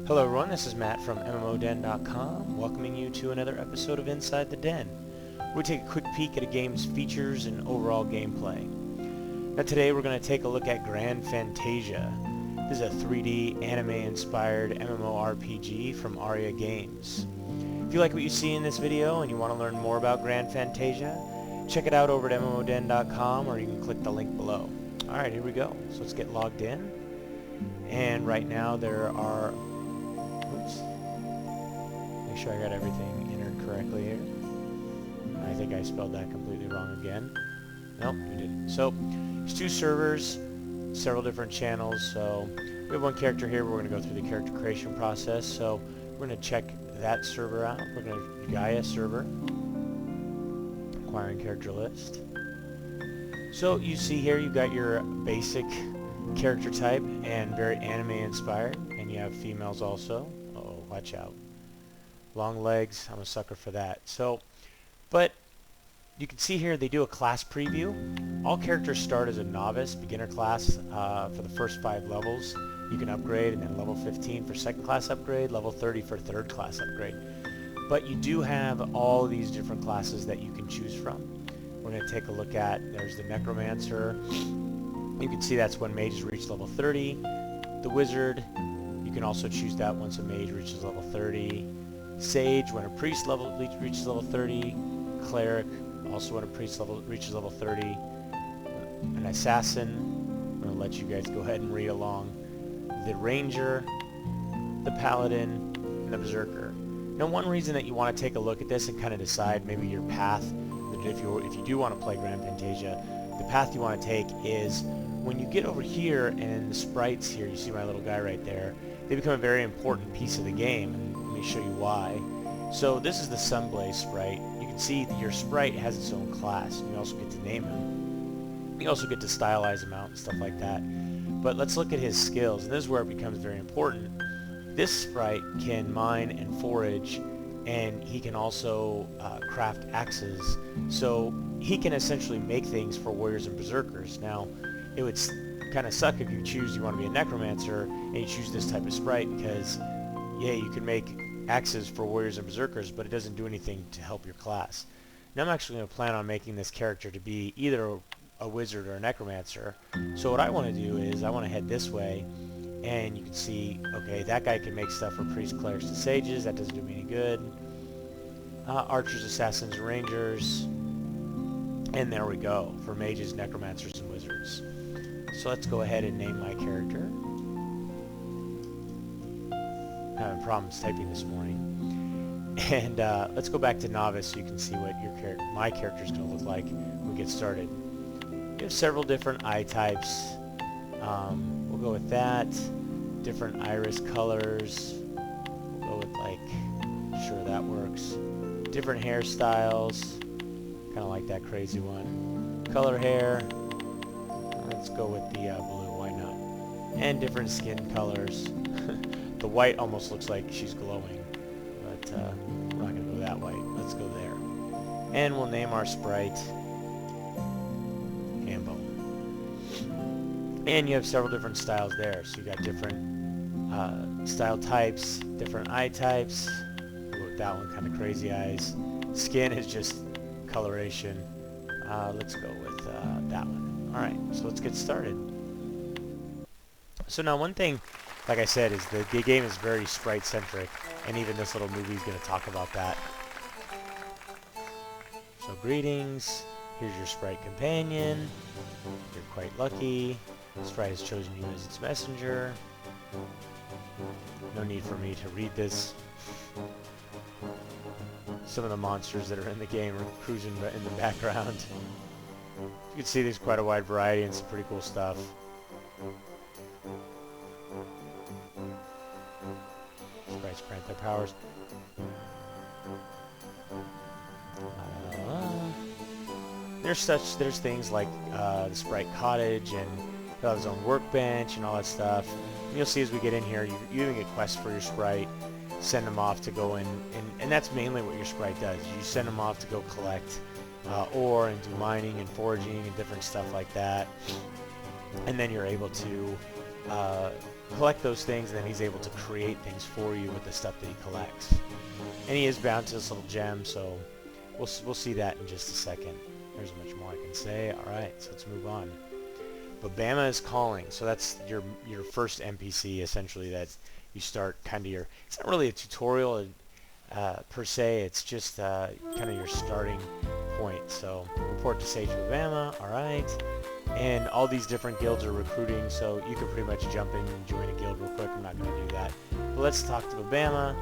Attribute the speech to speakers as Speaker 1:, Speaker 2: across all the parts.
Speaker 1: Hello everyone, this is Matt from MMODen.com, welcoming you to another episode of Inside the Den. We take a quick peek at a game's features and overall gameplay. Now today we're going to take a look at Grand Fantasia. This is a 3D anime-inspired MMORPG from Aeria Games. If you like what you see in this video and you want to learn more about Grand Fantasia, check it out over at MMODen.com or you can click the link below. Alright, here we go. So let's get logged in. And right now there are... Oops. Make sure I got everything entered correctly here. I think I spelled that completely wrong again. Nope, we didn't. So, there's two servers, several different channels. So, we have one character here. We're going to go through the character creation process. So, we're going to check that server out. We're going to Gaia server. Acquiring character list. So, you see here, you've got your basic character type and very anime inspired, and you have females also. Uh-oh, watch out. Long legs, I'm a sucker for that. So, but you can see here they do a class preview. All characters start as a novice, beginner class for the first 5 levels. You can upgrade, and then level 15 for second class upgrade, level 30 for third class upgrade. But you do have all these different classes that you can choose from. We're going to take a look at, there's the Necromancer. You can see that's when mages reach level 30. The Wizard, you can also choose that once a mage reaches level 30. Sage, when a priest reaches level 30. Cleric, also when a priest reaches level 30. An Assassin, I'm going to let you guys go ahead and read along. The Ranger, the Paladin, and the Berserker. Now one reason that you want to take a look at this and kind of decide maybe your path, if you do want to play Grand Fantasia, the path you want to take is when you get over here and the sprites here, you see my little guy right there, they become a very important piece of the game. Let me show you why. So this is the Sunblaze sprite. You can see that your sprite has its own class. You also get to name him. You also get to stylize him out and stuff like that. But let's look at his skills, and this is where it becomes very important. This sprite can mine and forage, and he can also craft axes. So he can essentially make things for warriors and berserkers. Now, it would kind of suck if you want to be a necromancer and you choose this type of sprite because, yeah, you can make axes for warriors and berserkers, but it doesn't do anything to help your class. Now I'm actually going to plan on making this character to be either a wizard or a necromancer. So what I want to do is I want to head this way, and you can see, okay, that guy can make stuff for priests, clerics, and sages. That doesn't do me any good. Archers, assassins, and rangers. And there we go, for mages, necromancers, and wizards. So let's go ahead and name my character. I'm having problems typing this morning. And let's go back to novice so you can see what my character is going to look like when we get started. We have several different eye types. We'll go with that. Different iris colors. We'll go with, like, sure, that works. Different hairstyles. Kind of like that crazy one. Color hair. Let's go with the blue, why not? And different skin colors. The white almost looks like she's glowing, but we're not going to go that white. Let's go there. And we'll name our sprite Hambo. And you have several different styles there. So you got different style types, different eye types. We'll go with that one, kind of crazy eyes. Skin is just coloration. Let's go with that one. Alright, so let's get started. So now one thing, like I said, is the game is very sprite-centric, and even this little movie is going to talk about that. So greetings, here's your sprite companion. You're quite lucky. Sprite has chosen you as its messenger. No need for me to read this. Some of the monsters that are in the game are cruising in the background. You can see there's quite a wide variety and some pretty cool stuff. Sprites grant their powers. There's things like the Sprite Cottage, and he'll have his own workbench and all that stuff. And you'll see as we get in here, you even get quests for your Sprite. Send them off to go in, and that's mainly what your sprite does. You send them off to go collect ore and do mining and foraging and different stuff like that. And then you're able to collect those things, and then he's able to create things for you with the stuff that he collects. And he is bound to this little gem, so we'll see that in just a second. There's much more I can say. Alright, so let's move on. Babama is calling, so that's your first NPC, essentially, that you start kind of your... It's not really a tutorial per se, it's just kind of your starting point. So, report to Sage Babama, alright. And all these different guilds are recruiting, so you can pretty much jump in and join a guild real quick. I'm not going to do that. But let's talk to Babama.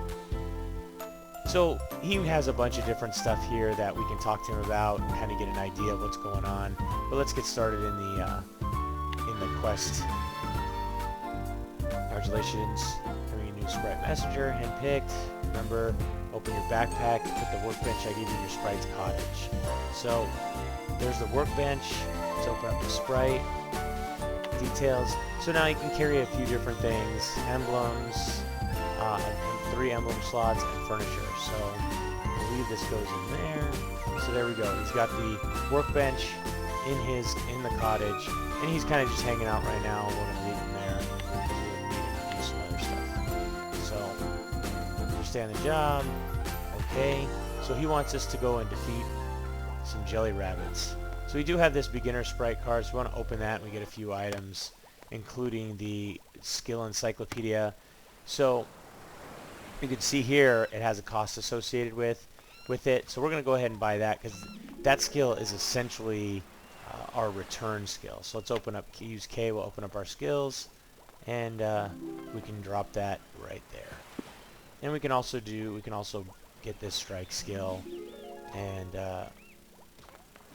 Speaker 1: So he has a bunch of different stuff here that we can talk to him about and kind of get an idea of what's going on. But let's get started in the quest. Congratulations, having a new sprite messenger, handpicked. Remember, open your backpack, put the workbench I gave you in your sprite's cottage. So there's the workbench. Let's open up the sprite details. So now you can carry a few different things, emblems, and 3 emblem slots and furniture. So I believe this goes in there. So there we go. He's got the workbench in the cottage, and he's kind of just hanging out right now. We're gonna leave him there because we're gonna need him to do some other stuff. So understand the job. Okay. So he wants us to go and defeat some jelly rabbits. So we do have this beginner sprite card, so we want to open that and we get a few items, including the skill encyclopedia. So you can see here it has a cost associated with it. So we're going to go ahead and buy that because that skill is essentially our return skill. So let's open up, use K, we'll open up our skills, and we can drop that right there. And we can also get this strike skill, and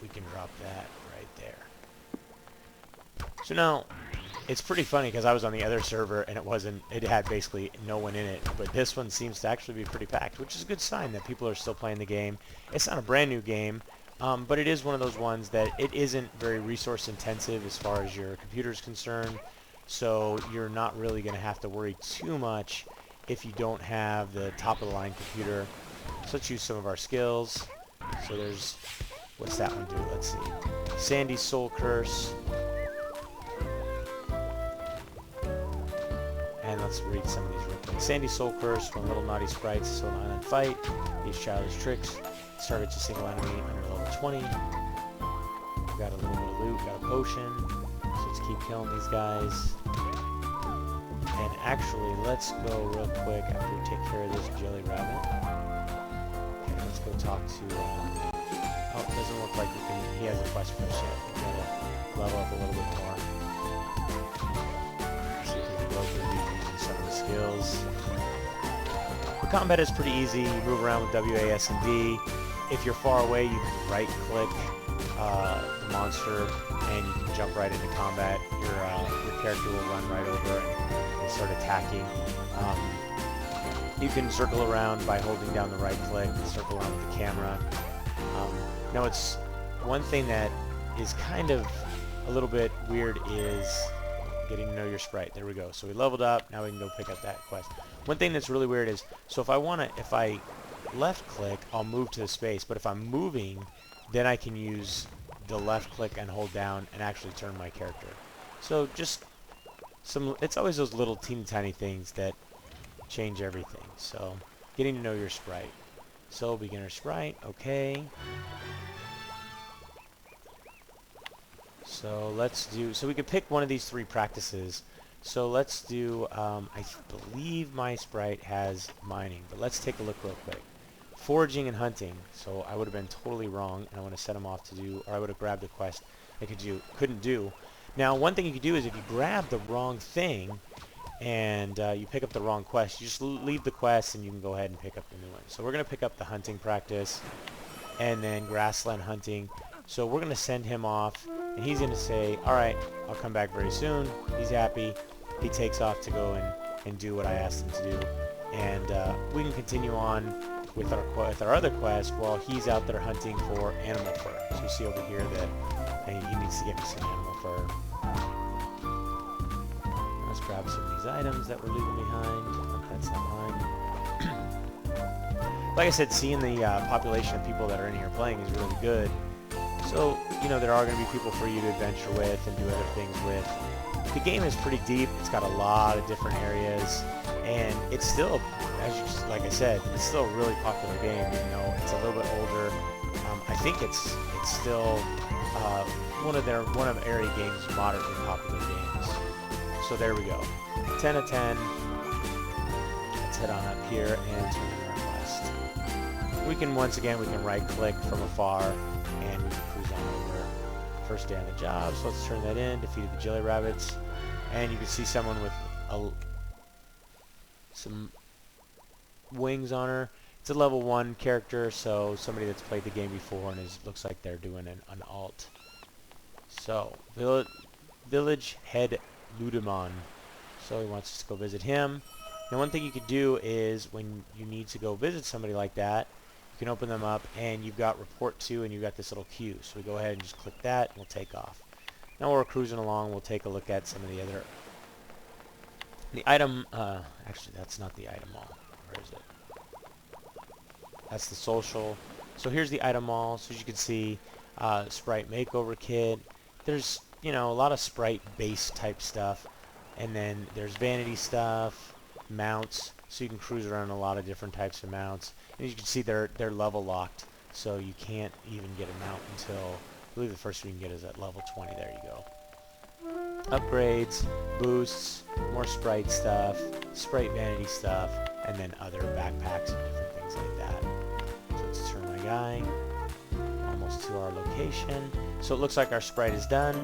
Speaker 1: we can drop that right there. So now, it's pretty funny because I was on the other server and it had basically no one in it, but this one seems to actually be pretty packed, which is a good sign that people are still playing the game. It's not a brand new game, but it is one of those ones that it isn't very resource intensive as far as your computer is concerned, so you're not really going to have to worry too much if you don't have the top of the line computer. So let's use some of our skills. So there's... What's that one do? Let's see. Sandy's Soul Curse. And let's read some of these real quick. Sandy's Soul Curse, when little naughty sprites so an island fight. These childish tricks. Targets a single enemy under level 20. We've got a little bit of loot, got a potion. So let's keep killing these guys. And actually, let's go real quick after we take care of this jelly rabbit. Okay, let's go talk to... Oh, it doesn't look like he has a quest for us yet. We've got to level up a little bit more. So we can go through using some of the skills. The combat is pretty easy. You move around with W, A, S, and D. If you're far away, you can right-click the monster, and you can jump right into combat. Your character will run right over and start attacking. You can circle around by holding down the right-click, circle around with the camera. Now, it's one thing that is kind of a little bit weird is getting to know your sprite. There we go. So we leveled up. Now we can go pick up that quest. One thing that's really weird is, so if I left click, I'll move to the space. But if I'm moving, then I can use the left click and hold down and actually turn my character. So just it's always those little teeny tiny things that change everything. So getting to know your sprite. So beginner sprite, okay. So let's do, so we could pick one of these 3 practices. So let's do, I believe my sprite has mining, but let's take a look real quick. Foraging and hunting, so I would have been totally wrong, and I want to set him off to do, or I would have grabbed a quest I couldn't do. Now, one thing you could do is if you grab the wrong thing, and you pick up the wrong quest, you just leave the quest and you can go ahead and pick up the new one. So we're going to pick up the hunting practice and then grassland hunting. So we're going to send him off and he's going to say, alright, I'll come back very soon. He's happy. He takes off to go and do what I asked him to do. And we can continue on with our other quest while he's out there hunting for animal fur. So you see over here that he needs to get me some animal fur. Let's grab some of these items that we're leaving behind. Oh, that's not mine. Like I said, seeing the population of people that are in here playing is really good. So, you know, there are going to be people for you to adventure with and do other things with. the game is pretty deep. It's got a lot of different areas, and it's still, like I said, it's still a really popular game. Even though it's a little bit older, I think it's still one of Aeria Games' moderately popular games. So there we go, 10 of 10. Let's head on up here and turn in our quest. We can right-click from afar, and we can cruise on over. First day on the job, so let's turn that in. Defeated the jelly rabbits, and you can see someone with some wings on her. It's a level 1 character, so somebody that's played the game before and looks like they're doing an alt. So village head Ludimon. So he wants us to go visit him. Now one thing you could do is when you need to go visit somebody like that, you can open them up and you've got report to and you've got this little queue. So we go ahead and just click that and we'll take off. Now while we're cruising along, we'll take a look at some of the other... The item... actually, that's not the item mall. Where is it? That's the social. So here's the item mall. So as you can see, sprite makeover kit. There's, you know, a lot of sprite-based type stuff. And then there's vanity stuff, mounts. So you can cruise around a lot of different types of mounts. And as you can see, they're level locked. So you can't even get a mount until... I believe the first one you can get is at level 20. There you go. Upgrades, boosts, more sprite stuff, sprite vanity stuff, and then other backpacks and different things like that. So let's turn my guy. Almost to our location. So it looks like our sprite is done.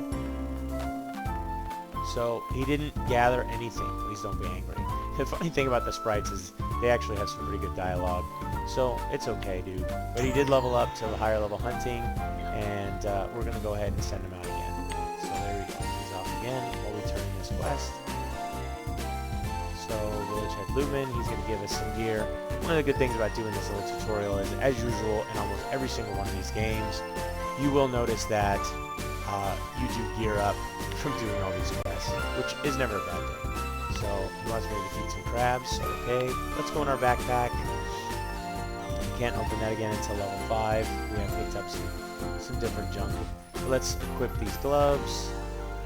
Speaker 1: So he didn't gather anything. Please don't be angry. The funny thing about the sprites is they actually have some pretty good dialogue. So it's okay, dude. But he did level up to the higher level hunting, and we're going to go ahead and send him out again. So there we go. He's off again while we turn in this quest. So Village Head Lumen, he's going to give us some gear. One of the good things about doing this little tutorial is, as usual, in almost every single one of these games, you will notice that you do gear up from doing all these quests, which is never a bad thing. So he wants me to defeat some crabs, so okay. Let's go in our backpack. Can't open that again until level 5. We have picked up some different junk. But let's equip these gloves,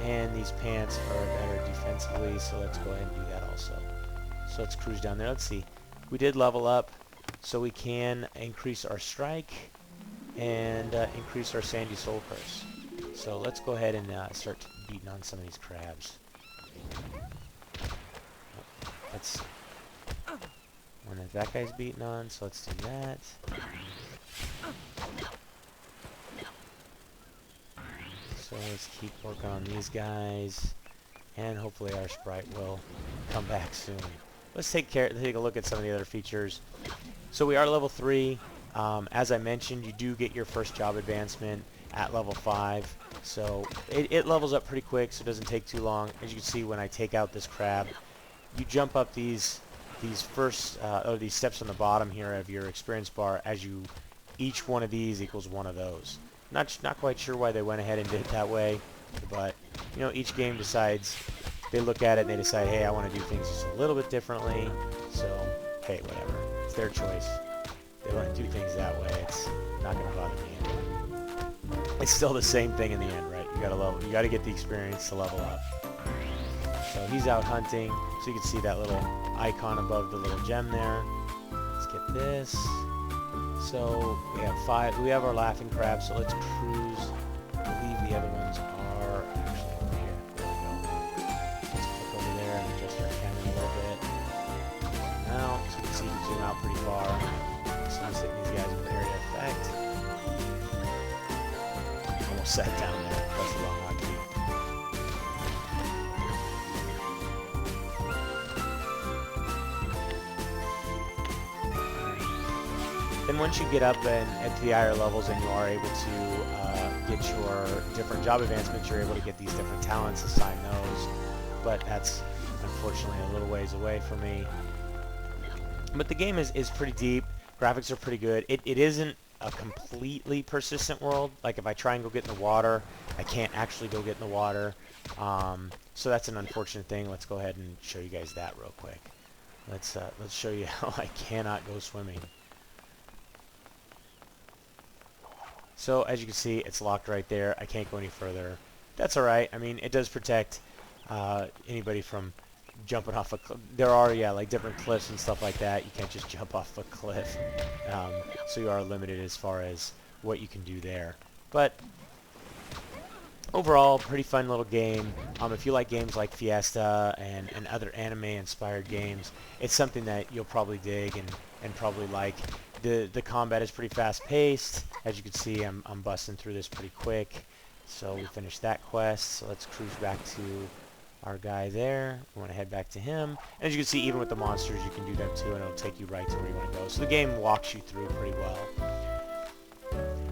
Speaker 1: and these pants are better defensively, so let's go ahead and do that also. So let's cruise down there. Let's see. We did level up, so we can increase our strike and increase our sandy soul curse. So let's go ahead and start beating on some of these crabs. Let's... When that guy's beaten on, so let's do that. So let's keep working on these guys, and hopefully our sprite will come back soon. Let's take a look at some of the other features. So we are level 3. As I mentioned, you do get your first job advancement at level 5. So it levels up pretty quick, so it doesn't take too long. As you can see, when I take out this crab, you jump up these steps on the bottom here of your experience bar. As each one of these equals one of those. Not quite sure why they went ahead and did it that way, but you know, each game decides. They look at it and they decide, hey, I want to do things just a little bit differently. So hey, whatever, it's their choice. They want to do things that way. It's not going to bother me anyway. It's still the same thing in the end, right? You gotta get the experience to level up. So he's out hunting, so you can see that little icon above the little gem there. Let's get this. So we have 5. We have our laughing crab, so let's cruise. I believe the other ones are actually over here. There we go. Let's click over there and adjust our camera a little bit. Now, so you can see you can zoom out pretty far. So he's hitting these guys with area effect. Almost sat down there. Press the wrong hotkey. Then once you get up and to the higher levels and you are able to get your different job advancements, you're able to get these different talents, assign those. But that's unfortunately a little ways away for me. But the game is pretty deep. Graphics are pretty good. It isn't a completely persistent world. Like if I try and go get in the water, I can't actually go get in the water. So that's an unfortunate thing. Let's go ahead and show you guys that real quick. Let's show you how I cannot go swimming. So as you can see, it's locked right there. I can't go any further. That's alright. I mean, it does protect Anybody from jumping off a cliff. There are, yeah, like different cliffs and stuff like that. You can't just jump off a cliff. So you are limited as far as what you can do there. But overall, pretty fun little game. If you like games like Fiesta and other anime-inspired games, it's something that you'll probably dig and probably like. The combat is pretty fast-paced. As you can see, I'm busting through this pretty quick. So we finished that quest. So let's cruise back to our guy there. We want to head back to him. And as you can see, even with the monsters, you can do them too, and it'll take you right to where you want to go. So the game walks you through pretty well.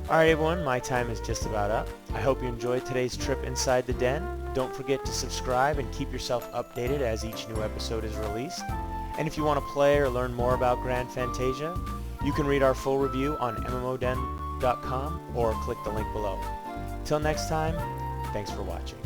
Speaker 1: Alright everyone, my time is just about up. I hope you enjoyed today's trip inside the den. Don't forget to subscribe and keep yourself updated as each new episode is released. And if you want to play or learn more about Grand Fantasia, you can read our full review on MMOden.com or click the link below. Till next time, thanks for watching.